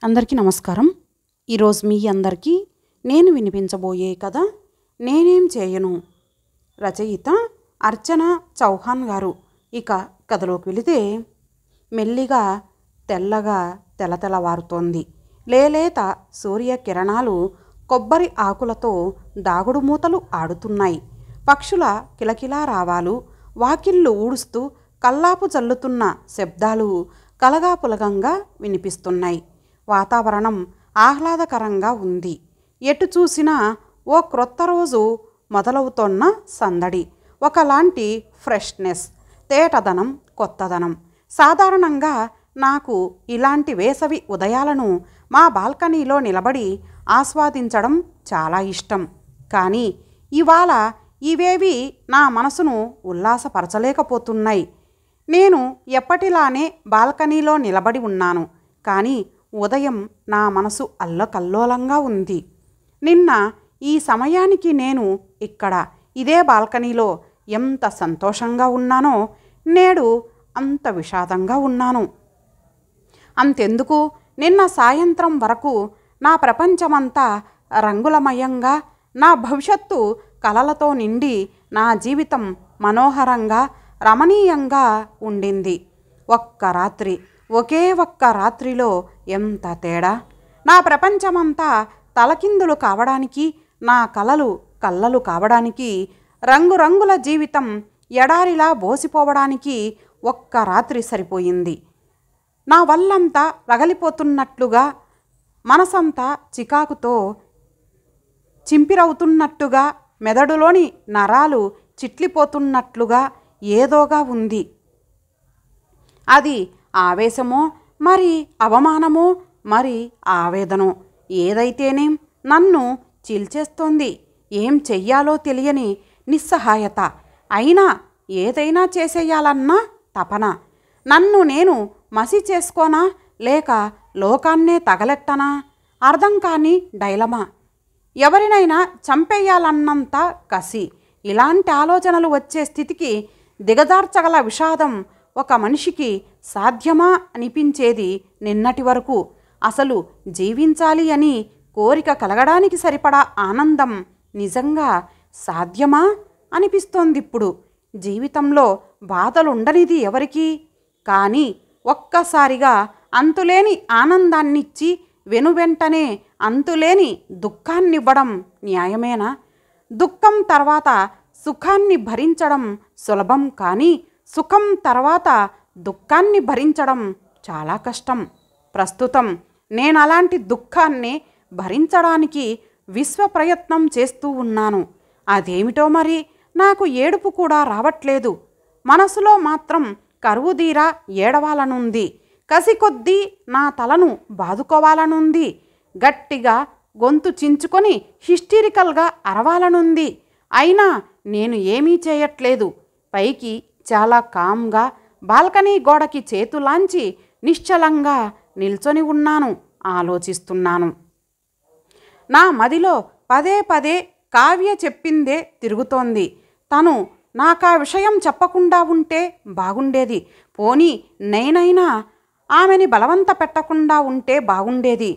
అందరికీ నమస్కారం. ఈరోజు మీ అందరికీ నేను వినిపించబోయే కథ నేనేం చేయను. రచయిత అర్చన చౌహాన్ గారు. ఇక కథలోకి వెళితే, మెల్లిగా తెల్లగా తెలతెలవారుతోంది. లేలేత సూర్యకిరణాలు కొబ్బరి ఆకులతో దాగుడు మూతలు ఆడుతున్నాయి. పక్షుల కిలకిలా రావాలు, వాకిళ్ళు ఊడుస్తూ కల్లాపు చల్లుతున్న శబ్దాలు కలగాపులగంగా వినిపిస్తున్నాయి. వాతావరణం ఆహ్లాదకరంగా ఉంది. ఎటు చూసినా ఓ క్రొత్త రోజు మొదలవుతోన్న సందడి, ఒకలాంటి ఫ్రెష్నెస్, తేటదనం, కొత్తదనం. సాధారణంగా నాకు ఇలాంటి వేసవి ఉదయాలను మా బాల్కనీలో నిలబడి ఆస్వాదించడం చాలా ఇష్టం. కానీ ఇవాళ ఇవేవి నా మనసును ఉల్లాసపరచలేకపోతున్నాయి. నేను ఎప్పటిలానే బాల్కనీలో నిలబడి ఉన్నాను. కానీ ఉదయం నా మనసు అల్లకల్లోలంగా ఉంది. నిన్న ఈ సమయానికి నేను ఇక్కడ ఇదే బాల్కనీలో ఎంత సంతోషంగా ఉన్నానో నేడు అంత విషాదంగా ఉన్నాను. అంతెందుకు, నిన్న సాయంత్రం వరకు నా ప్రపంచమంతా రంగులమయంగా, నా భవిష్యత్తు కలలతో నిండి, నా జీవితం మనోహరంగా రమణీయంగా ఉండింది. ఒకే ఒక్క రాత్రిలో ఎంత తేడా! నా ప్రపంచమంతా తలకిందులు కావడానికి, నా కలలు కల్లలు కావడానికి, రంగురంగుల జీవితం ఎడారిలా బోసిపోవడానికి ఒక్క రాత్రి సరిపోయింది. నా వల్లంతా రగలిపోతున్నట్లుగా, మనసంతా చికాకుతో చింపిరవుతున్నట్టుగా, మెదడులోని నరాలు చిట్లిపోతున్నట్లుగా ఏదోగా ఉంది. అది ఆవేశమో, మరి అవమానమో, మరి ఆవేదనో, ఏదైతేనేం నన్ను చీల్చేస్తోంది. ఏం చెయ్యాలో తెలియని నిస్సహాయత, అయినా ఏదైనా చేసేయాలన్న తపన. నన్ను నేను మసి చేసుకోనా, లేక లోకాన్నే తగలెట్టనా? అర్థం కాని డైలమా. ఎవరినైనా చంపేయాలన్నంత కసి. ఇలాంటి ఆలోచనలు వచ్చే స్థితికి దిగజార్చగల విషాదం ఒక మనిషికి సాధ్యమా అనిపించేది నిన్నటి వరకు. అసలు జీవించాలి అని కోరిక కలగడానికి సరిపడా ఆనందం నిజంగా సాధ్యమా అనిపిస్తోందిప్పుడు. జీవితంలో బాధలుండనిది ఎవరికి? కానీ ఒక్కసారిగా అంతులేని ఆనందాన్నిచ్చి వెనువెంటనే అంతులేని దుఃఖాన్నివ్వడం న్యాయమేనా? దుఃఖం తర్వాత సుఖాన్ని భరించడం సులభం, కానీ సుఖం తర్వాత దుఃఖాన్ని భరించడం చాలా కష్టం. ప్రస్తుతం నేను అలాంటి దుఃఖాన్ని భరించడానికి విశ్వ ప్రయత్నం చేస్తూ ఉన్నాను. అదేమిటో మరి నాకు ఏడుపు కూడా రావట్లేదు. మనసులో మాత్రం కరువుదీరా ఏడవాలనుంది. కసి కొద్దీ నా తలను బాదుకోవాలనుంది. గట్టిగా గొంతు చించుకొని హిస్టీరికల్గా అరవాలనుంది. అయినా నేను ఏమీ చేయట్లేదు. పైకి చాలా కామ్గా బాల్కనీ గోడకి చేతులాంచి నిశ్చలంగా నిల్చొని ఉన్నాను, ఆలోచిస్తున్నాను. నా మదిలో పదే పదే కావ్య చెప్పిందే తిరుగుతోంది. తను నాకా విషయం చెప్పకుండా ఉంటే బాగుండేది. పోనీ నేనైనా ఆమెని బలవంత పెట్టకుండా ఉంటే బాగుండేది.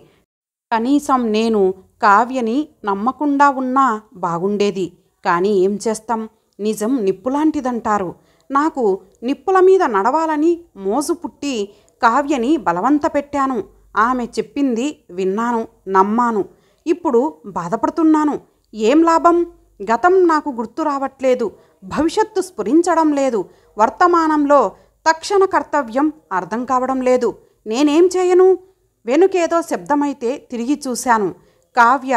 కనీసం నేను కావ్యని నమ్మకుండా ఉన్నా బాగుండేది. కానీ ఏం చేస్తాం, నిజం నిప్పులాంటిదంటారు. నాకు నిప్పుల మీద నడవాలని మోజు పుట్టి కావ్యని బలవంత పెట్టాను. ఆమె చెప్పింది విన్నాను, నమ్మాను. ఇప్పుడు బాధపడుతున్నాను. ఏం లాభం? గతం నాకు గుర్తు రావట్లేదు, భవిష్యత్తు స్ఫురించడం లేదు, వర్తమానంలో తక్షణ కర్తవ్యం అర్థం కావడం లేదు. నేనేం చేయను? వెనుకేదో శబ్దమైతే తిరిగి చూశాను. కావ్య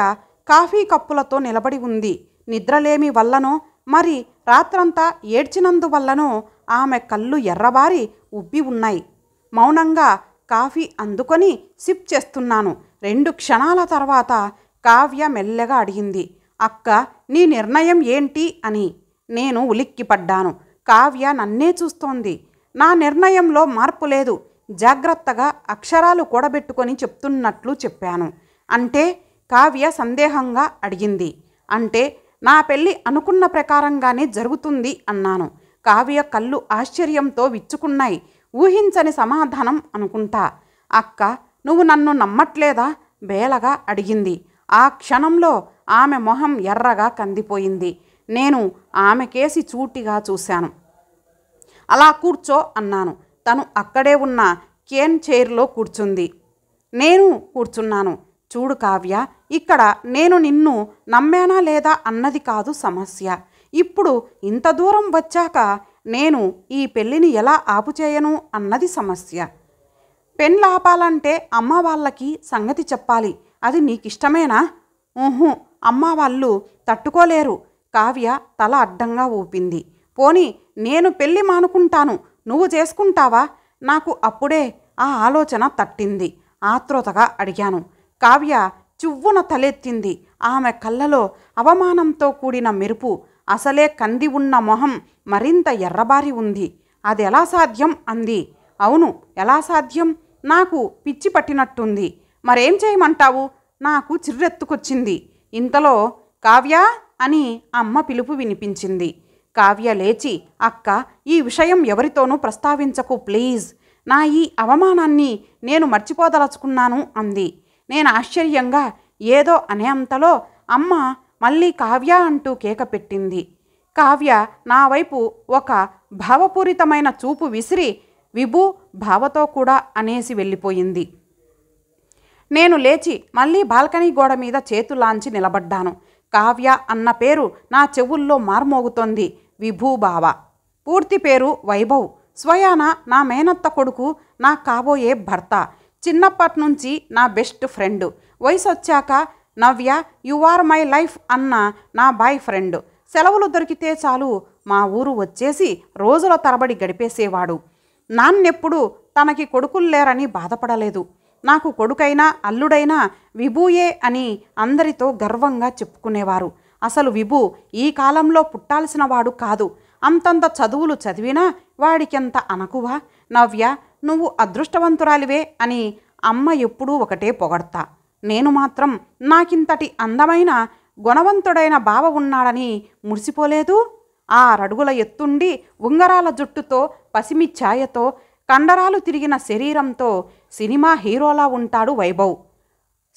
కాఫీ కప్పులతో నిలబడి ఉంది. నిద్రలేమి వల్లనో, మరి రాత్రంతా ఏడ్చినందువల్లనో ఆమె కళ్ళు ఎర్రబారి ఉబ్బి ఉన్నాయి. మౌనంగా కాఫీ అందుకొని సిప్ చేస్తున్నాను. 2 క్షణాల తర్వాత కావ్య మెల్లగా అడిగింది, అక్క, నీ నిర్ణయం ఏంటి అని. నేను ఉలిక్కిపడ్డాను. కావ్య నన్నే చూస్తోంది. నా నిర్ణయంలో మార్పు లేదు. జాగ్రత్తగా అక్షరాలు కూడబెట్టుకొని చెప్తున్నట్లు చెప్పాను. అంటే? కావ్య సందేహంగా అడిగింది. అంటే నా పెళ్ళి అనుకున్న ప్రకారంగానే జరుగుతుంది అన్నాను. కావ్య కళ్ళు ఆశ్చర్యంతో విచ్చుకున్నాయి. ఊహించని సమాధానం అనుకుంటా. అక్క, నువ్వు నన్ను నమ్మట్లేదా? బేలగా అడిగింది. ఆ క్షణంలో ఆమె మొహం ఎర్రగా కందిపోయింది. నేను ఆమెకేసి సూటిగా చూశాను. అలా కూర్చో అన్నాను. తను అక్కడే ఉన్న కేన్ చైర్లో కూర్చుంది. నేను కూర్చున్నాను. చూడు కావ్య, ఇక్కడ నేను నిన్ను నమ్మానా లేదా అన్నది కాదు సమస్య. ఇప్పుడు ఇంత దూరం వచ్చాక నేను ఈ పెళ్ళిని ఎలా ఆపుచేయను అన్నది సమస్య. పెళ్ళాపాలంటే అమ్మ వాళ్ళకి సంగతి చెప్పాలి. అది నీకిష్టమేనా? ఊహు, అమ్మ వాళ్ళు తట్టుకోలేరు. కావ్య తల అడ్డంగా ఊపింది. పోనీ నేను పెళ్ళి మానుకుంటాను, నువ్వు చేసుకుంటావా? నాకు అప్పుడే ఆ ఆలోచన తట్టింది. ఆత్రుతగా అడిగాను. కావ్య చువ్వున తలెత్తింది. ఆమె కళ్ళలో అవమానంతో కూడిన మెరుపు. అసలే కంది ఉన్న మొహం మరింత ఎర్రబారి ఉంది. అది ఎలా సాధ్యం అంది. అవును, ఎలా సాధ్యం? నాకు పిచ్చి పట్టినట్టుంది. మరేం చేయమంటావు? నాకు చిర్రెత్తుకొచ్చింది. ఇంతలో కావ్య అని అమ్మ పిలుపు వినిపించింది. కావ్య లేచి, అక్క, ఈ విషయం ఎవరితోనూ ప్రస్తావించకు ప్లీజ్. నా ఈ అవమానాన్ని నేను మర్చిపోదలుచుకున్నాను అంది. నేను ఆశ్చర్యంగా ఏదో అనేంతలో అమ్మ మళ్ళీ కావ్య అంటూ కేక పెట్టింది. కావ్య నా వైపు ఒక భావపూరితమైన చూపు విసిరి విభూ భావతో కూడా అనేసి వెళ్ళిపోయింది. నేను లేచి మళ్ళీ బాల్కనీ గోడ మీద చేతులాంచి నిలబడ్డాను. కావ్య అన్న పేరు నా చెవుల్లో మార్మోగుతోంది. విభూబావ. పూర్తి పేరు వైభవ్. స్వయాన నా మేనత్త కొడుకు, నా కాబోయే భర్త. చిన్నప్పటి నుంచి నా బెస్ట్ ఫ్రెండ్. వయసు వచ్చాక నవ్య యు ఆర్ మై లైఫ్ అన్న నా బాయ్ ఫ్రెండ్. సెలవులు దొరికితే చాలు మా ఊరు వచ్చేసి రోజుల తరబడి గడిపేసేవాడు. నాన్నెప్పుడు తనకి కొడుకులు లేరని బాధపడలేదు. నాకు కొడుకైనా అల్లుడైనా విభూయే అని అందరితో గర్వంగా చెప్పుకునేవారు. అసలు విభూ ఈ కాలంలో పుట్టాల్సిన వాడు కాదు. అంతంత చదువులు చదివినా వాడికెంత అనకువ. నవ్య, నువ్వు అదృష్టవంతురాలివే అని అమ్మ ఎప్పుడూ ఒకటే పొగడ్తా. నేను మాత్రం నాకింతటి అందమైన గుణవంతుడైన బావ ఉన్నాడని మురిసిపోలేదు. 6 అడుగుల ఎత్తుండి ఉంగరాల జుట్టుతో, పసిమి ఛాయతో, కండరాలు తిరిగిన శరీరంతో సినిమా హీరోలా ఉంటాడు Vaibhav.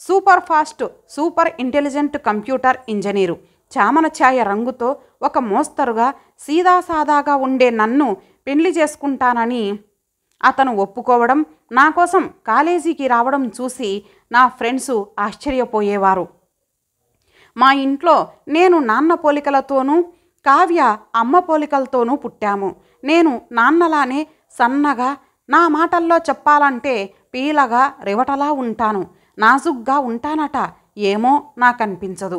Super fast, super intelligent computer engineer. చామన ఛాయ రంగుతో ఒక మోస్తరుగా సీదాసాదాగా ఉండే నన్ను పెళ్లి చేసుకుంటానని అతను ఒప్పుకోవడం, నా కోసం కాలేజీకి రావడం చూసి నా ఫ్రెండ్సు ఆశ్చర్యపోయేవారు. మా ఇంట్లో నేను నాన్న పోలికలతోనూ, కావ్య అమ్మ పోలికలతోనూ పుట్టాము. నేను నాన్నలానే సన్నగా, నా మాటల్లో చెప్పాలంటే పీలగా రివటలా ఉంటాను. నాజుగ్గా ఉంటానట. ఏమో నాకనిపించదు.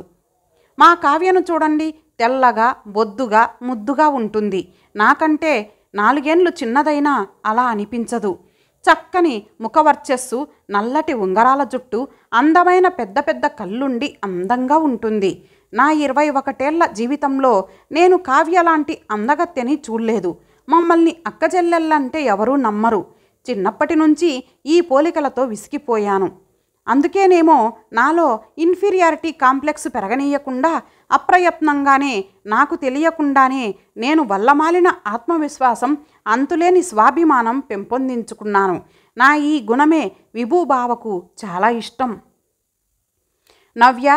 మా కావ్యను చూడండి, తెల్లగా, బొద్దుగా, ముద్దుగా ఉంటుంది. నాకంటే 4 ఏండ్లు చిన్నదైనా అలా అనిపించదు. చక్కని ముఖవర్చస్సు, నల్లటి ఉంగరాల జుట్టు, అందమైన పెద్ద పెద్ద కళ్ళుండి అందంగా ఉంటుంది. నా 21 ఏళ్ల జీవితంలో నేను కావ్య లాంటి అందగత్తెని చూడలేదు. మమ్మల్ని అక్కచెల్లెళ్ళంటే ఎవరూ నమ్మరు. చిన్నప్పటి నుంచి ఈ పోలికలతో విసిగిపోయాను. అందుకేనేమో నాలో ఇన్ఫీరియారిటీ కాంప్లెక్స్ పెరగనీయకుండా అప్రయత్నంగానే, నాకు తెలియకుండానే నేను వల్లమాలిన ఆత్మవిశ్వాసం, అంతులేని స్వాభిమానం పెంపొందించుకున్నాను. నా ఈ గుణమే విభూబావకు చాలా ఇష్టం. నవ్య,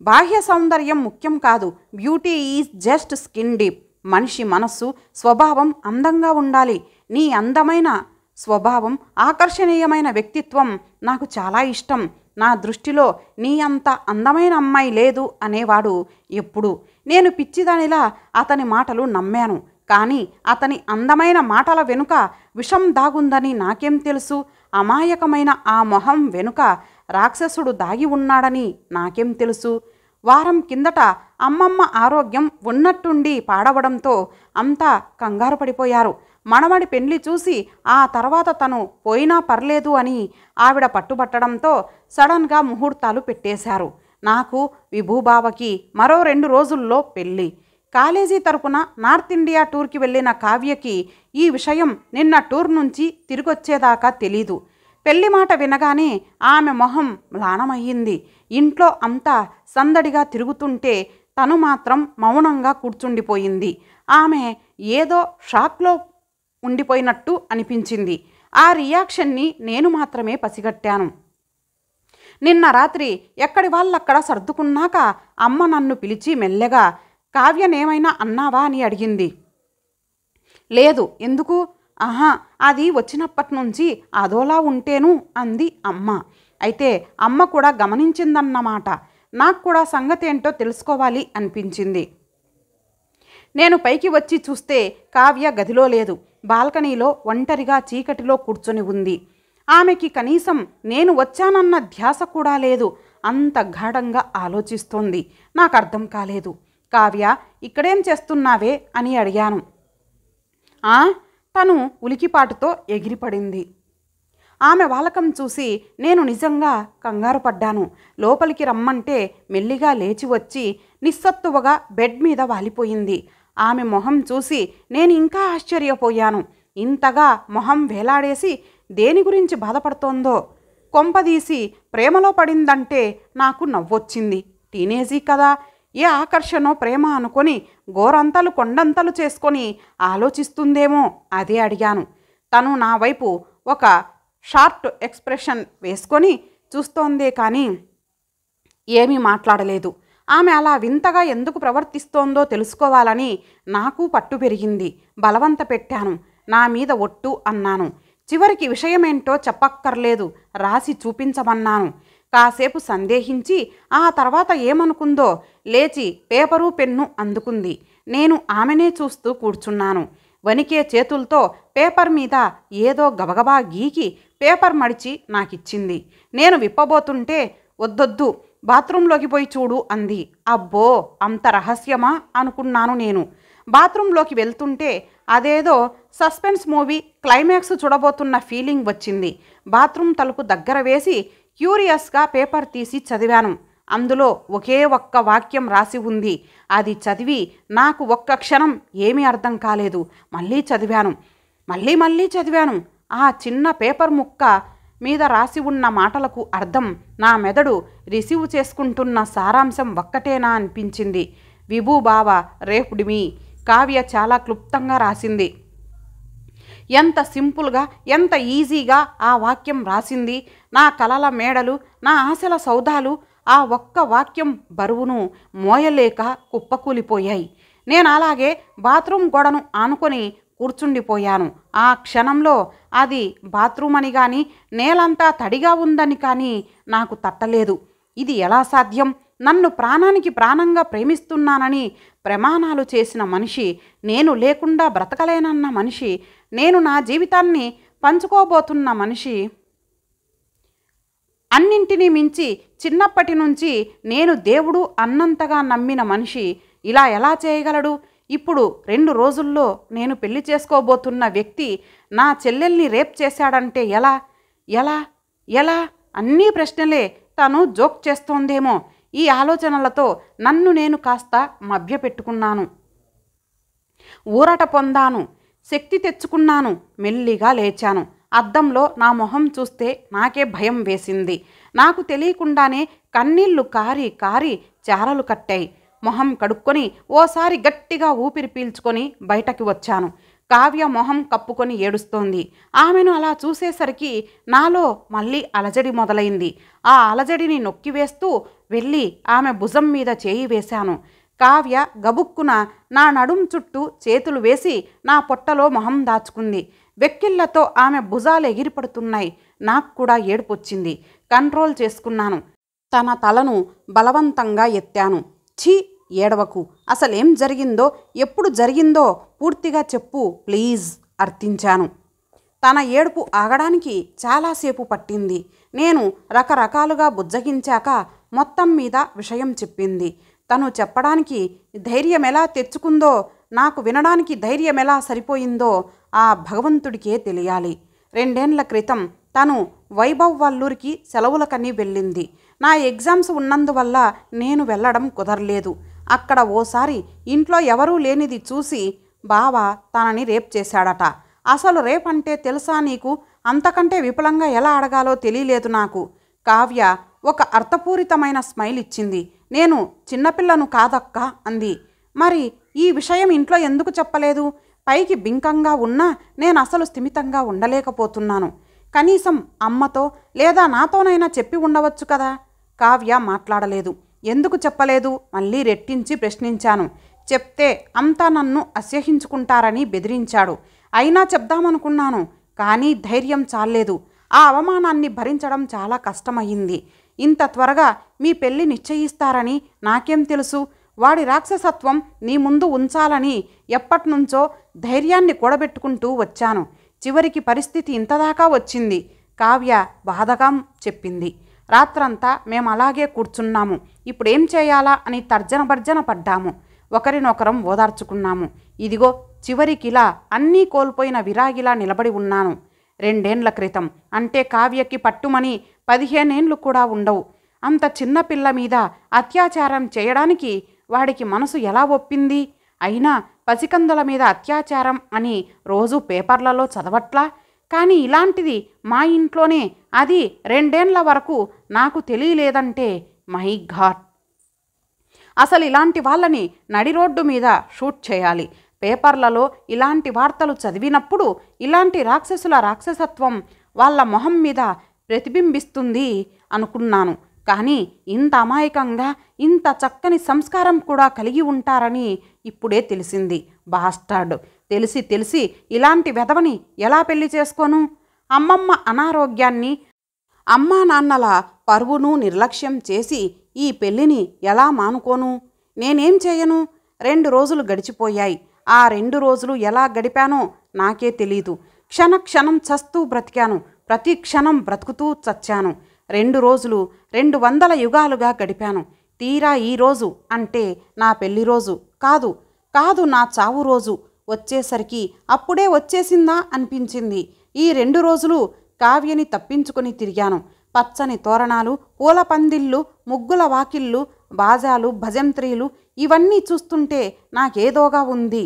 బాహ్య సౌందర్యం ముఖ్యం కాదు. Beauty is just skin deep. మనిషి మనస్సు, స్వభావం అందంగా ఉండాలి. నీ అందమైన స్వభావం, ఆకర్షణీయమైన వ్యక్తిత్వం నాకు చాలా ఇష్టం. నా దృష్టిలో నీ అంత అందమైన అమ్మాయి లేదు అనేవాడు ఎప్పుడు. నేను పిచ్చిదానిలా అతని మాటలు నమ్మాను. కానీ అతని అందమైన మాటల వెనుక విషం దాగుందని నాకేం తెలుసు? అమాయకమైన ఆ మొహం వెనుక రాక్షసుడు దాగి ఉన్నాడని నాకేం తెలుసు? వారం కిందట అమ్మమ్మ ఆరోగ్యం ఉన్నట్టుండి పాడవడంతో అంతా కంగారు పడిపోయారు. మనవడి పెళ్లి చూసి ఆ తర్వాత తను పోయినా పర్లేదు అని ఆవిడ పట్టుబట్టడంతో సడన్గా ముహూర్తాలు పెట్టేశారు. నాకు, విభూబావకి మరో 2 రోజుల్లో పెళ్ళి. కాలేజీ తరపున నార్త్ ఇండియా టూర్కి వెళ్ళిన కావ్యకి ఈ విషయం నిన్న టూర్ నుంచి తిరిగొచ్చేదాకా తెలీదు. పెళ్లి మాట వినగానే ఆమె మొహం మ్లానమయ్యింది. ఇంట్లో అంతా సందడిగా తిరుగుతుంటే తను మాత్రం మౌనంగా కూర్చుండిపోయింది. ఆమె ఏదో షాక్లో ఉండిపోయినట్టు అనిపించింది. ఆ రియాక్షన్ని నేను మాత్రమే పసిగట్టాను. నిన్న రాత్రి ఎక్కడి వాళ్ళక్కడ సర్దుకున్నాక అమ్మ నన్ను పిలిచి మెల్లగా కావ్యనేమైనా అన్నావా అని అడిగింది. లేదు. ఎందుకు? ఆహా, అది వచ్చినప్పటి నుంచి అదోలా ఉంటేను అంది అమ్మ. అయితే అమ్మ కూడా గమనించిందన్నమాట. నాకు కూడా సంగతేంటో తెలుసుకోవాలి అనిపించింది. నేను పైకి వచ్చి చూస్తే కావ్య గదిలో లేదు. బాల్కనీలో ఒంటరిగా చీకటిలో కూర్చొని ఉంది. ఆమెకి కనీసం నేను వచ్చానన్న ధ్యాస కూడా లేదు. అంత గాఢంగా ఆలోచిస్తోంది. నాకు అర్థం కాలేదు. కావ్య, ఇక్కడేం చేస్తున్నావే అని అడిగాను. తను ఉలికిపాటుతో ఎగిరిపడింది. ఆమె వాలకం చూసి నేను నిజంగా కంగారు పడ్డాను. లోపలికి రమ్మంటే మెల్లిగా లేచి వచ్చి నిస్సత్తువగా బెడ్ మీద వాలిపోయింది. ఆమె మొహం చూసి నేను ఇంకా ఆశ్చర్యపోయాను. ఇంతగా మొహం వేలాడేసి దేని గురించి బాధపడుతోందో. కొంపదీసి ప్రేమలో పడిందంటే నాకు నవ్వొచ్చింది. టీనేజీ కదా, ఏ ఆకర్షణో ప్రేమ అనుకొని గోరంతలు కొండంతలు చేసుకొని ఆలోచిస్తుందేమో అదే అడిగాను. తను నా వైపు ఒక షార్ట్ ఎక్స్ప్రెషన్ వేసుకొని చూస్తోందే కానీ ఏమీ మాట్లాడలేదు. ఆమె అలా వింతగా ఎందుకు ప్రవర్తిస్తోందో తెలుసుకోవాలని నాకు పట్టు పెరిగింది. బలవంత పెట్టాను. నా మీద ఒట్టు అన్నాను. చివరికి విషయమేంటో చెప్పక్కర్లేదు, రాసి చూపించమన్నాను. కాసేపు సందేహించి ఆ తర్వాత ఏమనుకుందో లేచి పేపరు పెన్ను అందుకుంది. నేను ఆమెనే చూస్తూ కూర్చున్నాను. వణికే చేతులతో పేపర్ మీద ఏదో గబగబా గీకి పేపర్ మడిచి నాకిచ్చింది. నేను విప్పబోతుంటే వద్దొద్దు, బాత్రూంలోకి పోయి చూడు అంది. అబ్బో, అంత రహస్యమా అనుకున్నాను నేను. బాత్రూంలోకి వెళ్తుంటే అదేదో సస్పెన్స్ మూవీ క్లైమాక్స్ చూడబోతున్న ఫీలింగ్ వచ్చింది. బాత్రూమ్ తలుపు దగ్గర వేసి క్యూరియస్గా పేపర్ తీసి చదివాను. అందులో ఒకే ఒక్క వాక్యం రాసి ఉంది. అది చదివి నాకు ఒక్క క్షణం ఏమీ అర్థం కాలేదు. మళ్ళీ చదివాను. మళ్ళీ చదివాను. ఆ చిన్న పేపర్ ముక్క మీద రాసి ఉన్న మాటలకు అర్థం నా మెదడు రిసీవ్ చేసుకుంటున్న సారాంశం ఒక్కటేనా అనిపించింది. విభూబావ రేపుడిమి. కావ్య చాలా క్లుప్తంగా రాసింది. ఎంత సింపుల్గా, ఎంత ఈజీగా ఆ వాక్యం రాసింది. నా కలల మేడలు, నా ఆశల సౌధాలు ఆ ఒక్క వాక్యం బరువును మోయలేక కుప్పకూలిపోయాయి. నేను అలాగే బాత్రూమ్ గోడను ఆనుకొని కూర్చుండిపోయాను. ఆ క్షణంలో అది బాత్రూమ్ అని కానీ నేలంతా తడిగా ఉందని కానీ నాకు తట్టలేదు. ఇది ఎలా సాధ్యం? నన్ను ప్రాణానికి ప్రాణంగా ప్రేమిస్తున్నానని ప్రమాణాలు చేసిన మనిషి, నేను లేకుండా బ్రతకలేనన్న మనిషి, నేను నా జీవితాన్ని పంచుకోబోతున్న మనిషి, అన్నింటినీ మించి చిన్నప్పటి నుంచి నేను దేవుడు అన్నంతగా నమ్మిన మనిషి ఇలా ఎలా చేయగలడు? ఇప్పుడు 2 రోజుల్లో నేను పెళ్లి చేసుకోబోతున్న వ్యక్తి నా చెల్లెల్ని రేప్ చేశాడంటే ఎలా ఎలా ఎలా అన్నీ ప్రశ్నలే. తను జోక్ చేస్తోందేమో. ఈ ఆలోచనలతో నన్ను నేను కాస్త మభ్యపెట్టుకున్నాను. ఊరట పొందాను. శక్తి తెచ్చుకున్నాను. మెల్లిగా లేచాను. అద్దంలో నా మొహం చూస్తే నాకే భయం వేసింది. నాకు తెలియకుండానే కన్నీళ్లు కారి కారి చారలు కట్టాయి. మొహం కడుక్కొని ఓసారి గట్టిగా ఊపిరి పీల్చుకొని బయటకి వచ్చాను. కావ్య మొహం కప్పుకొని ఏడుస్తోంది. ఆమెను అలా చూసేసరికి నాలో మళ్ళీ అలజడి మొదలైంది. ఆ అలజడిని నొక్కివేస్తూ వెళ్ళి ఆమె భుజం మీద చేయి వేశాను. కావ్య గబుక్కున నా నడుం చుట్టూ చేతులు వేసి నా పొట్టలో మొహం దాచుకుంది. వెక్కిళ్లతో ఆమె భుజాలు ఎగిరిపడుతున్నాయి. నాకు కూడా ఏడుపొచ్చింది. కంట్రోల్ చేసుకున్నాను. తన తలను బలవంతంగా ఎత్తాను. ఛీ, ఏడవకు. అసలేం జరిగిందో, ఎప్పుడు జరిగిందో పూర్తిగా చెప్పు ప్లీజ్ అర్థించాను. తన ఏడుపు ఆగడానికి చాలాసేపు పట్టింది. నేను రకరకాలుగా బుజ్జగించాక మొత్తం మీద విషయం చెప్పింది. తను చెప్పడానికి ధైర్యం ఎలా తెచ్చుకుందో, నాకు వినడానికి ధైర్యం ఎలా సరిపోయిందో ఆ భగవంతుడికే తెలియాలి. 2 ఏళ్ల క్రితం తను వైభవ్ వల్లూరికి సెలవులకని వెళ్ళింది. నా ఎగ్జామ్స్ ఉన్నందువల్ల నేను వెళ్ళడం కుదరలేదు. అక్కడ ఓసారి ఇంట్లో ఎవరూ లేనిది చూసి బావ తనని రేప్ చేశాడట. అసలు రేప్ అంటే తెలుసా నీకు? అంతకంటే విపులంగా ఎలా అడగాలో తెలియలేదు నాకు. కావ్య ఒక అర్థపూరితమైన స్మైల్ ఇచ్చింది. నేను చిన్నపిల్లను కాదక్క అంది. మరి ఈ విషయం ఇంట్లో ఎందుకు చెప్పలేదు? పైకి బింకంగా ఉన్నా నేను అసలు స్థిమితంగా ఉండలేకపోతున్నాను. కనీసం అమ్మతో లేదా నాతోనైనా చెప్పి ఉండవచ్చు కదా. కావ్య మాట్లాడలేదు. ఎందుకు చెప్పలేదు? మళ్ళీ రెట్టించి ప్రశ్నించాను. చెప్తే అంతా నన్ను అసహ్యించుకుంటారని బెదిరించాడు. అయినా చెప్దామనుకున్నాను, కానీ ధైర్యం చాలేదు. ఆ అవమానాన్ని భరించడం చాలా కష్టమయ్యింది. ఇంత త్వరగా మీ పెళ్లి నిశ్చయిస్తారని నాకేం తెలుసు? వాడి రాక్షసత్వం నీ ముందు ఉంచాలని ఎప్పటినుంచో ధైర్యాన్ని కూడబెట్టుకుంటూ వచ్చాను. చివరికి పరిస్థితి ఇంతదాకా వచ్చింది. కావ్య బాధగా చెప్పింది. రాత్రంతా మేము అలాగే కూర్చున్నాము. ఇప్పుడేం చేయాలా అని తర్జన భర్జన పడ్డాము. ఒకరినొకరం ఓదార్చుకున్నాము. ఇదిగో చివరికిలా అన్నీ కోల్పోయిన విరాగిలా నిలబడి ఉన్నాను. 2 ఏళ్ల క్రితం అంటే కావ్యకి పట్టుమని 15 ఏళ్ళు కూడా ఉండవు. అంత చిన్నపిల్ల మీద అత్యాచారం చేయడానికి వాడికి మనసు ఎలా ఒప్పింది? అయినా పసికందుల మీద అత్యాచారం అని రోజు పేపర్లలో చదవట్లా? కానీ ఇలాంటిది మా ఇంట్లోనే, అది 2 ఏళ్ల వరకు నాకు తెలియలేదంటే మై గాడ్. అసలు ఇలాంటి వాళ్ళని నడి రోడ్డు మీద షూట్ చేయాలి. పేపర్లలో ఇలాంటి వార్తలు చదివినప్పుడు ఇలాంటి రాక్షసుల రాక్షసత్వం వాళ్ళ మొహం మీద ప్రతిబింబిస్తుంది అనుకున్నాను. కానీ ఇంత అమాయకంగా ఇంత చక్కని సంస్కారం కూడా కలిగి ఉంటారని ఇప్పుడే తెలిసింది. బాస్టార్డ్. తెలిసి ఇలాంటి వెధవని ఎలా పెళ్లి చేసుకోను? అమ్మమ్మ అనారోగ్యాన్ని, అమ్మా నాన్నల పరువును నిర్లక్ష్యం చేసి ఈ పెళ్లిని ఎలా మానుకోను? నేనేం చేయను? 2 రోజులు గడిచిపోయాయి. ఆ 2 రోజులు ఎలా గడిపానో నాకే తెలీదు. క్షణం చస్తూ బ్రతికాను. ప్రతి క్షణం బ్రతుకుతూ చచ్చాను. 2 రోజులు 200 యుగాలుగా గడిపాను. తీరా ఈ రోజు అంటే నా పెళ్లి రోజు కాదు, నా చావు రోజు వచ్చేసరికి అప్పుడే వచ్చేసిందా అనిపించింది. ఈ 2 రోజులు కావ్యని తప్పించుకొని తిరిగాను. పచ్చని తోరణాలు, పూల పందిళ్ళు, ముగ్గుల వాకిళ్ళు, బాజాలు, భజంత్రీలు ఇవన్నీ చూస్తుంటే నాకేదోగా ఉంది.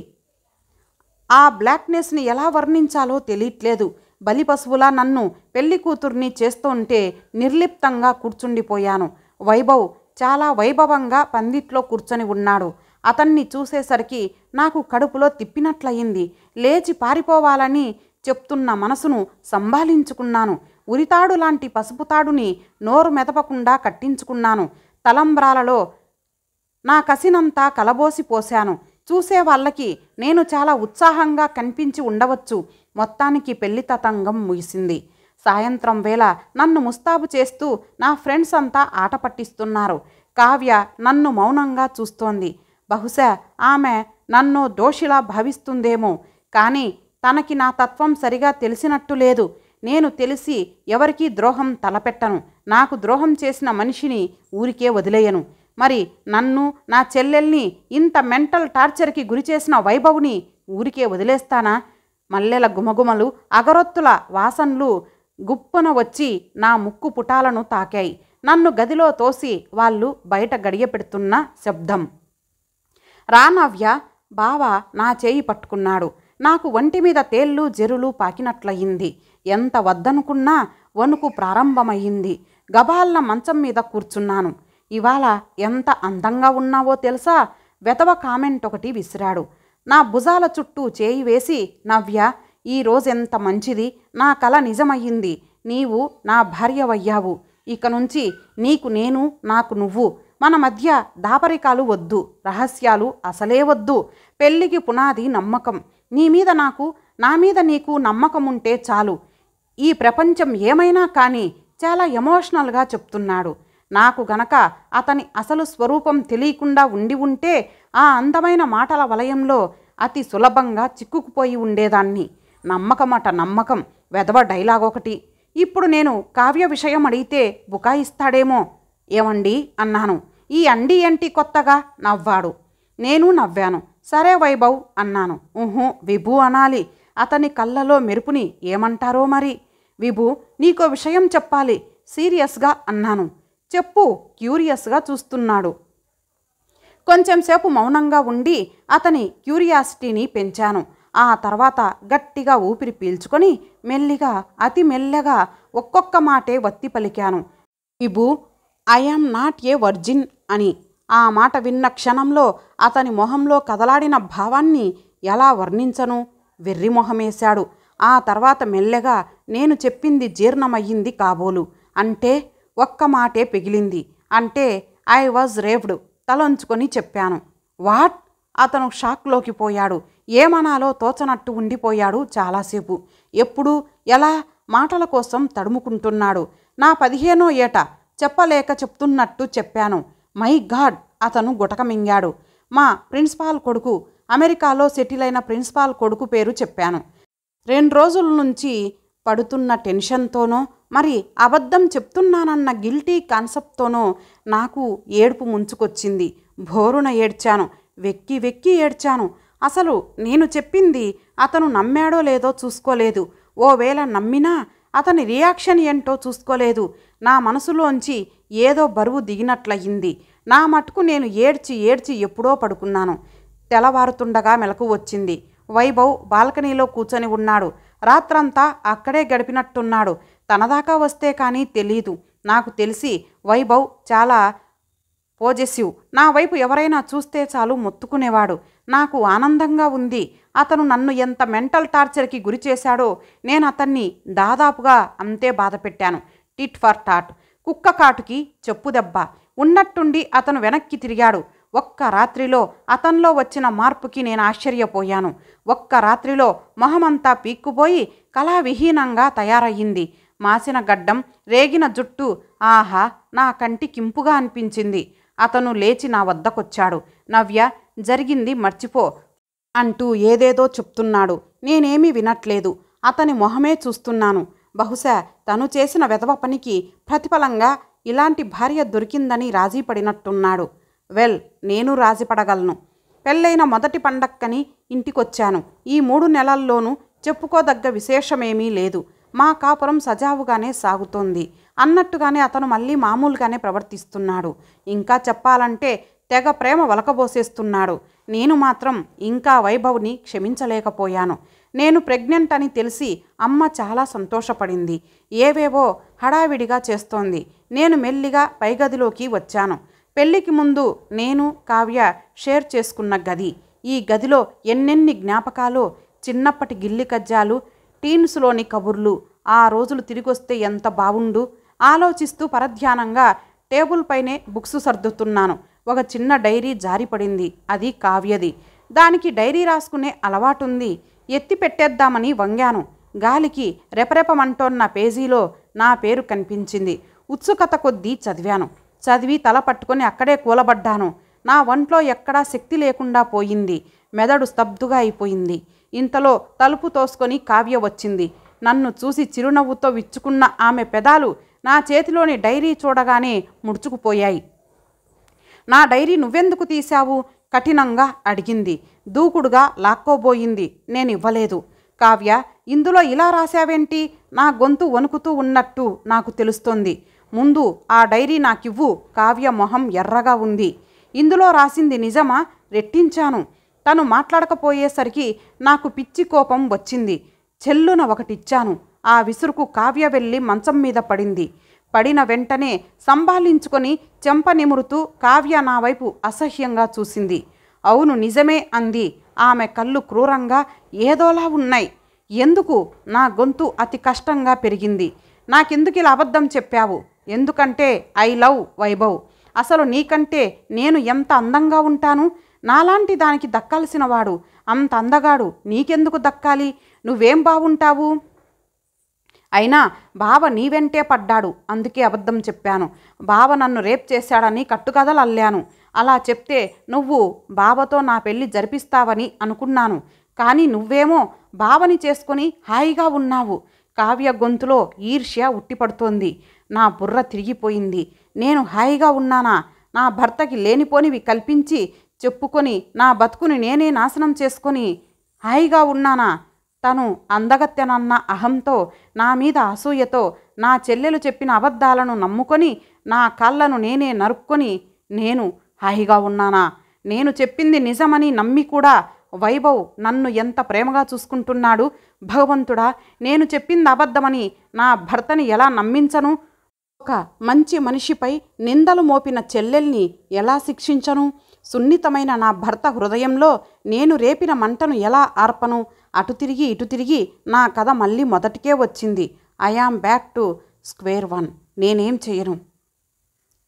ఆ బ్లాక్నెస్ని ఎలా వర్ణించాలో తెలియట్లేదు. బలి పశువులా నన్ను పెళ్లి కూతుర్ని చేస్తుంటే నిర్లిప్తంగా కూర్చుండిపోయాను. వైభవ్ చాలా వైభవంగా పందిట్లో కూర్చొని ఉన్నాడు. అతన్ని చూసేసరికి నాకు కడుపులో తిప్పినట్లయింది. లేచి పారిపోవాలని చెప్తున్న మనసును సంభాళించుకున్నాను. ఉరితాడు లాంటి పసుపుతాడుని నోరు మెదపకుండా కట్టించుకున్నాను. తలంబ్రాలలో నా కసినంతా కలబోసి పోశాను. చూసే వాళ్ళకి నేను చాలా ఉత్సాహంగా కనిపించి ఉండవచ్చు. మొత్తానికి పెళ్లి తతంగం ముగిసింది. సాయంత్రం వేళ నన్ను ముస్తాబు చేస్తూ నా ఫ్రెండ్స్ అంతా ఆట పట్టిస్తున్నారు. కావ్య నన్ను మౌనంగా చూస్తోంది. బహుశా ఆమె నన్ను దోషిలా భావిస్తుందేమో, కానీ తనకి నా తత్వం సరిగా తెలిసినట్టు లేదు. నేను తెలిసి ఎవరికీ ద్రోహం తలపెట్టను. నాకు ద్రోహం చేసిన మనిషిని ఊరికే వదిలేయను. మరి నన్ను, నా చెల్లెల్ని ఇంత మెంటల్ టార్చర్కి గురిచేసిన వైభవ్ని ఊరికే వదిలేస్తానా? మల్లెల గుమగుమలు, అగరొత్తుల వాసనలు గుప్పున వచ్చి నా ముక్కు పుటాలను తాకాయి. నన్ను గదిలో తోసి వాళ్ళు బయట గడియ పెడుతున్న శబ్దం. రానవ్య. బావ నా చేయి పట్టుకున్నాడు. నాకు ఒంటి మీద తేళ్ళు జెరులు పాకినట్లయింది. ఎంత వద్దనుకున్నా వణుకు ప్రారంభమయ్యింది. గబాల్ల మంచం మీద కూర్చున్నాను. ఇవాళ ఎంత అందంగా ఉన్నావో తెలుసా? వెతవ కామెంట్ ఒకటి విసిరాడు. నా భుజాల చుట్టూ చేయి వేసి, నవ్య, ఈరోజెంత మంచిది, నా కల నిజమయ్యింది. నీవు నా భార్యవయ్యావు. ఇక నుంచి నీకు నేను, నాకు నువ్వు. మన మధ్య దాపరికాలు వద్దు, రహస్యాలు అసలే వద్దు. పెళ్ళికి పునాది నమ్మకం. నీ మీద నాకు, నా మీద నీకు నమ్మకం ఉంటే చాలు. ఈ ప్రపంచం ఏమైనా కానీ చాలా ఎమోషనల్గా చెప్తున్నాడు. నాకు గనక అతని అసలు స్వరూపం తెలియకుండా ఉంటే ఆ అందమైన మాటల వలయంలో అతి సులభంగా చిక్కుకుపోయి ఉండేదాన్ని. నమ్మకమట నమ్మకం, వెధవ డైలాగ్ ఒకటి. ఇప్పుడు నేను కావ్య విషయం అడిగితే బుకాయిస్తాడేమో. ఏమండి అన్నాను. ఈ అండి ఏంటి కొత్తగా? నవ్వాడు. నేను నవ్వాను. సరే వైభవ్ అన్నాను. విభు అనాలి. అతని కళ్ళలో మెరుపుని ఏమంటారో మరి. విభు, నీకో విషయం చెప్పాలి సీరియస్గా అన్నాను. చెప్పు. క్యూరియస్గా చూస్తున్నాడు. కొంచెంసేపు మౌనంగా ఉండి అతని క్యూరియాసిటీని పెంచాను. ఆ తర్వాత గట్టిగా ఊపిరి పీల్చుకొని మెల్లిగా, అతి మెల్లగా ఒక్కొక్క మాటే వత్తి పలికాను. విభు, ఐఆమ్ నాట్ ఏ వర్జిన్ అని. ఆ మాట విన్న క్షణంలో అతని మొహంలో కదలాడిన భావాన్ని ఎలా వర్ణించను? వెర్రి మొహమేశాడు. ఆ తర్వాత మెల్లగా, నేను చెప్పింది జీర్ణమయ్యింది కాబోలు. అంటే ఒక్క మాటే పెగిలింది. అంటే ఐ వాజ్ రేవ్డ్. తలంచుకొని చెప్పాను. వాట్? అతను షాక్లోకి పోయాడు. ఏమనాలో తోచనట్టు ఉండిపోయాడు చాలాసేపు. ఎప్పుడు ఎలా మాటల కోసం తడుముకుంటున్నాడు. నా 15వ ఏట చెప్పలేక చెప్తున్నట్టు చెప్పాను. My God! అతను గుటక మింగాడు. మా ప్రిన్సిపాల్ కొడుకు, అమెరికాలో సెటిల్ అయిన ప్రిన్సిపాల్ కొడుకు పేరు చెప్పాను. 2 రోజుల నుంచి పడుతున్న టెన్షన్తోనో మరి అబద్ధం చెప్తున్నానన్న గిల్టీ కాన్సెప్ట్తోనో నాకు ఏడుపు ముంచుకొచ్చింది. భోరున ఏడ్చాను. వెక్కి వెక్కి ఏడ్చాను. అసలు నేను చెప్పింది అతను నమ్మాడో లేదో చూసుకోలేదు. ఓవేళ నమ్మినా అతని రియాక్షన్ ఏంటో చూసుకోలేదు. నా మనసులోంచి ఏదో బరువు దిగినట్లయింది. నా మటుకు నేను ఏడ్చి ఏడ్చి ఎప్పుడో పడుకున్నాను. తెల్లవారుతుండగా మెలకు వచ్చింది. వైభవ్ బాల్కనీలో కూర్చొని ఉన్నాడు. రాత్రంతా అక్కడే గడిపినట్టున్నాడు. తనదాకా వస్తే కానీ తెలీదు. నాకు తెలిసి వైభవ్ చాలా పోజెసివ్. నా వైపు ఎవరైనా చూస్తే చాలు మొత్తుకునేవాడు. నాకు ఆనందంగా ఉంది. అతను నన్ను ఎంత మెంటల్ టార్చర్కి గురి చేశాడో నేను అతన్ని దాదాపుగా అంతే బాధ పెట్టాను. Tit for tat. కుక్క కాటుకి చెప్పు దెబ్బ. ఉన్నట్టుండి అతను వెనక్కి తిరిగాడు. ఒక్క రాత్రిలో అతనిలో వచ్చిన మార్పుకి నేను ఆశ్చర్యపోయాను. ఒక్క రాత్రిలో మొహమంతా పీక్కుపోయి కళావిహీనంగా తయారయ్యింది. మాసిన గడ్డం, రేగిన జుట్టు, ఆహా, నా కంటికింపుగా అనిపించింది. అతను లేచి నా వద్దకొచ్చాడు. నవ్య, జరిగింది మర్చిపో అంటూ ఏదేదో చెప్తున్నాడు. నేనేమీ వినట్లేదు. అతని మొహమే చూస్తున్నాను. బహుశా తను చేసిన వెధవ పనికి ప్రతిఫలంగా ఇలాంటి భార్య దొరికిందని రాజీపడినట్టున్నాడు. వెల్, నేను రాజీపడగలను. పెళ్ళైన మొదటి పండక్కని ఇంటికొచ్చాను. ఈ 3 నెలల్లోనూ చెప్పుకోదగ్గ విశేషమేమీ లేదు. మా కాపురం సజావుగానే సాగుతోంది. అన్నట్టుగానే అతను మళ్ళీ మామూలుగానే ప్రవర్తిస్తున్నాడు. ఇంకా చెప్పాలంటే తెగ ప్రేమ వలకబోసేస్తున్నాడు. నేను మాత్రం ఇంకా వైభవ్ని క్షమించలేకపోయాను. నేను ప్రెగ్నెంట్ అని తెలిసి అమ్మ చాలా సంతోషపడింది. ఏవేవో హడావిడిగా చేస్తోంది. నేను మెల్లిగా పైగదిలోకి వచ్చాను. పెళ్లికి ముందు నేను కావ్య షేర్ చేసుకున్న గది. ఈ గదిలో ఎన్నెన్ని జ్ఞాపకాలు. చిన్నప్పటి గిల్లి కజ్జాలు, టీన్స్లోని కబుర్లు. ఆ రోజులు తిరిగొస్తే ఎంత బావుండు. ఆలోచిస్తూ పరధ్యానంగా టేబుల్ పైనే బుక్స్ సర్దుతున్నాను. ఒక చిన్న డైరీ జారిపడింది. అది కావ్యది. దానికి డైరీ రాసుకునే అలవాటుంది. ఎత్తి పెట్టేద్దామని వంగాను. గాలికి రెపరెపమంటోన్న పేజీలో నా పేరు కనిపించింది. ఉత్సుకత కొద్దీ చదివాను. చదివి తల పట్టుకొని అక్కడే కూలబడ్డాను. నా ఒంట్లో ఎక్కడా శక్తి లేకుండా పోయింది. మెదడు స్తబ్దుగా అయిపోయింది. ఇంతలో తలుపు తోసుకొని కావ్య వచ్చింది. నన్ను చూసి చిరునవ్వుతో విచ్చుకున్న ఆమె పెదాలు నా చేతిలోని డైరీ చూడగానే ముడుచుకుపోయాయి. నా డైరీ నువ్వెందుకు తీశావు? కఠినంగా అడిగింది. దూకుడుగా లాక్కోబోయింది. నేనివ్వలేదు. కావ్య, ఇందులో ఇలా రాశావేంటి? నా గొంతు వణుకుతూ ఉన్నట్టు నాకు తెలుస్తోంది. ముందు ఆ డైరీ నాకివ్వు. కావ్య మొహం ఎర్రగా ఉంది. ఇందులో రాసింది నిజమా? రెట్టించాను. తను మాట్లాడకపోయేసరికి నాకు పిచ్చి కోపం వచ్చింది. చెల్లున ఒకటిచ్చాను. ఆ విసురుకు కావ్య వెళ్ళి మంచం మీద పడింది. పడిన వెంటనే సంభాళించుకొని చెంప నిమురుతూ కావ్య నా వైపు అసహ్యంగా చూసింది. అవును, నిజమే అంది. ఆమె కళ్ళు క్రూరంగా ఏదోలా ఉన్నాయి. ఎందుకు? నా గొంతు అతి కష్టంగా పెరిగింది. నాకెందుకు ఇలా అబద్ధం చెప్పావు? ఎందుకంటే ఐ లవ్ వైభవ్. అసలు నీకంటే నేను ఎంత అందంగా ఉంటాను. నాలాంటి దానికి దక్కాల్సిన వాడు అంత అందగాడు నీకెందుకు దక్కాలి? నువ్వేం బాగుంటావు? అయినా బావ నీ వెంటే పడ్డాడు. అందుకే అబద్ధం చెప్పాను. బావ నన్ను రేప్ చేశాడని కట్టుకథలు అల్లాను. అలా చెప్తే నువ్వు బావతో నా పెళ్లి జరిపిస్తావని అనుకున్నాను. కానీ నువ్వేమో బావని చేసుకొని హాయిగా ఉన్నావు. కావ్య గొంతులో ఈర్ష్య ఉట్టిపడుతోంది. నా బుర్ర తిరిగిపోయింది. నేను హాయిగా ఉన్నానా? నా భర్తకి లేనిపోనివి కల్పించి చెప్పుకొని నా బతుకుని నేనే నాశనం చేసుకొని హాయిగా ఉన్నానా? తను అందగత్తెనన్న అహంతో, నా మీద అసూయతో నా చెల్లెలు చెప్పిన అబద్ధాలను నమ్ముకొని నా కాళ్ళను నేనే నరుక్కొని నేను హాయిగా ఉన్నానా? నేను చెప్పింది నిజమని నమ్మి కూడా వైభవ్ నన్ను ఎంత ప్రేమగా చూసుకుంటున్నాడు. భగవంతుడా, నేను చెప్పింది అబద్ధమని నా భర్తని ఎలా నమ్మించను? ఒక మంచి మనిషిపై నిందలు మోపిన చెల్లెల్ని ఎలా శిక్షించను? సున్నితమైన నా భర్త హృదయంలో నేను రేపిన మంటను ఎలా ఆర్పను? అటు తిరిగి ఇటు తిరిగి నా కథ మళ్ళీ మొదటికే వచ్చింది. I am back to square one. నేనేం చేయను.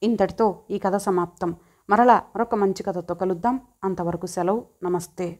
ఇంతటితో ఈ కథ సమాప్తం. మరలా మరొక మంచి కథతో కలుద్దాం. అంతవరకు సెలవు. నమస్తే.